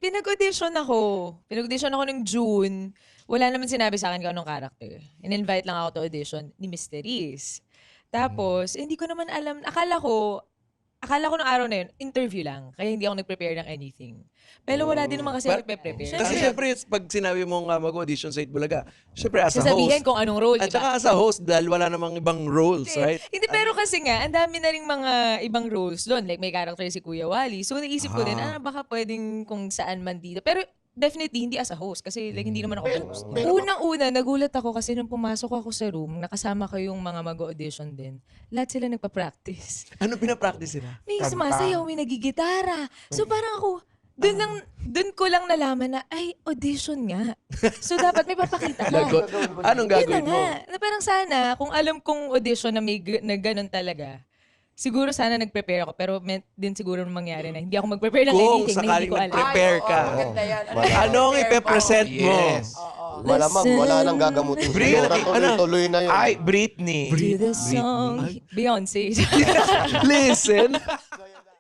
Pinag-audition ako. Pinag-audition ako ng June. Wala naman sinabi sa akin kung anong character. In-invite lang ako to audition ni Mysteries. Tapos, hindi ko naman alam. Akala ko nung araw na yun, interview lang. Kaya hindi ako nag-prepare ng anything. Pero wala din naman kasi nag-prepare. Kasi syempre, pag sinabi mong mag-audition sa Itbulaga, syempre as a sasabihin host. kung anong role, At diba? saka as a host, dahil wala namang ibang roles, right? Hindi, pero kasi nga, ang dami na rin mga ibang roles doon. Like, may character si Kuya Wally. So, naisip ko din, baka pwedeng kung saan man dito. Pero, definitely, hindi as a host. Kasi, like, hindi naman ako host. Unang-una, nagulat ako kasi nung pumasok ako sa room, nakasama ko yung mga mag-audition din. Lahat sila nagpa-practice. Ano pinapractice sila? May sumasayaw, may nagigitara. So, parang ako, doon ko lang nalaman na, ay, audition nga. So, dapat may papakita ka. Anong Yun na gagawin mo? nga. Na parang sana, kung alam kong audition na may na ganun talaga, siguro sana nag-prepare ako. Pero meant din siguro mangyari na hindi ako mag-prepare ng Kung anything na hindi sakaling ko alam. nag-prepare ka, Maganda yan. anong ipe-present mo? Yes. Malamang wala nang gagamutin. Tuloy na yun. Ay, Britney. To the song. Beyonce. Listen.